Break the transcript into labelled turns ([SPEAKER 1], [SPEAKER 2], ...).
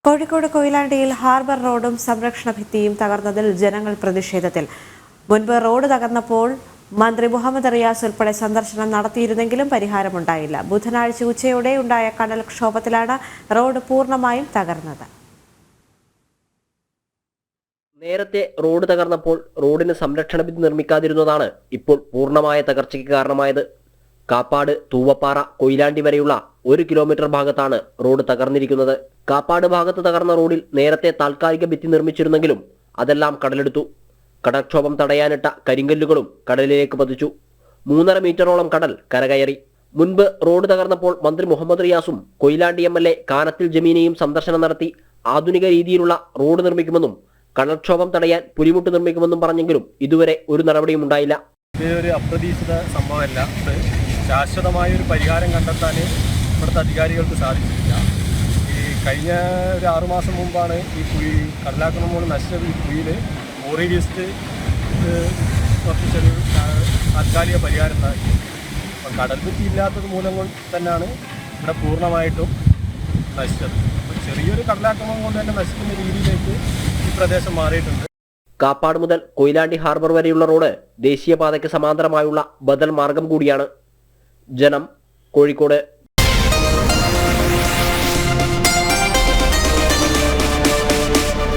[SPEAKER 1] Kozhikode കൊയിലാണ്ടിയിൽ harbour റോഡും സംരക്ഷണ ഭിത്തിയും തകർന്നതിൽ ജനങ്ങൾ പ്രതിഷേധത്തിൽ. മുൻപ് റോഡ് തകർന്നപ്പോൾ മന്ത്രി മുഹമ്മദ് റിയാസ് ഉൾപ്പെടെ സന്ദർശനം നടത്തിയിരുന്നെങ്കിലും പരിഹാരമുണ്ടായില്ല. ബുധനാഴ്ച ഉച്ചയോടെ ഉണ്ടായ കടൽക്ഷോഭത്തിലാണ് റോഡ് പൂർണ്ണമായും തകർന്നത്.
[SPEAKER 2] നേരത്തെ റോഡ് തകർന്നപ്പോൾ റോഡിന് സംരക്ഷണ ഭിത്തി നിർമ്മിക്കാതിരുന്നതാണ് ഇപ്പോൾ പൂർണ്ണമായ തകർച്ചയ്ക്ക് കാരണമായത്. കാപ്പാട്, തൂവപ്പാറ, കൊയിലാണ്ടി വരെയുള്ള 1 കിലോമീറ്റർ ഭാഗത്താണ് റോഡ് തകർന്നിരിക്കുന്നത്. കാപ്പാട് ഭാഗത്ത് തകർന്ന റോഡിൽ നേരത്തെ താൽക്കാലിക ഭിത്തി നിർമ്മിച്ചിരുന്നെങ്കിലും അതെല്ലാം കടലെടുത്തു. കടൽക്ഷോഭം തടയാനിട്ട കരിങ്കല്ലുകളും കടലിലേക്ക് പതിച്ചു. 3.5 മീറ്ററോളം കടൽ കരകയറി. മുൻപ് റോഡ് തകർന്നപ്പോൾ മന്ത്രി മുഹമ്മദ് റിയാസും കൊയിലാണ്ടി MLA കാനത്തിൽ ജമീനയും സന്ദർശനം നടത്തി ആധുനിക രീതിയിലുള്ള റോഡ് നിർമ്മിക്കുമെന്നും കടൽക്ഷോഭം തടയാൻ പുലിമുട്ട് നിർമ്മിക്കുമെന്നും പറഞ്ഞെങ്കിലും ഇതുവരെ ഒരു നടപടിയും ഉണ്ടായില്ല.
[SPEAKER 3] ഇതൊരു അപ്രതീക്ഷിത സംഭവമല്ല. ശാശ്വതമായ ഒരു പരിഹാരം കണ്ടെത്താൻ ഇവിടുത്തെ അധികാരികൾക്ക് സാധിച്ചിട്ടില്ല. ഈ കഴിഞ്ഞ ഒരു 6 മാസം മുമ്പാണ് ഈ കുഴി കടലാക്രമണം നശിച്ച ഈ കുഴിയിൽ ഓറി വേസ്റ്റ് കുറച്ചൊരു താൽക്കാലിക പരിഹാരം ഉണ്ടാക്കി. അപ്പം കടൽ ഭിത്തി ഇല്ലാത്തത് മൂലം കൊണ്ട് തന്നെയാണ് ഇവിടെ പൂർണ്ണമായിട്ടും നശിച്ചത്. അപ്പം ചെറിയൊരു കടലാക്രമണം കൊണ്ട് തന്നെ നശിക്കുന്ന രീതിയിലേക്ക് ഈ പ്രദേശം മാറിയിട്ടുണ്ട്.
[SPEAKER 2] കാപ്പാട് മുതൽ കൊയിലാണ്ടി ഹാർബർ വരെയുള്ള റോഡ് ദേശീയപാതയ്ക്ക് സമാന്തരമായുള്ള ബദൽ മാർഗം കൂടിയാണ്. ജനം, കോഴിക്കോട്.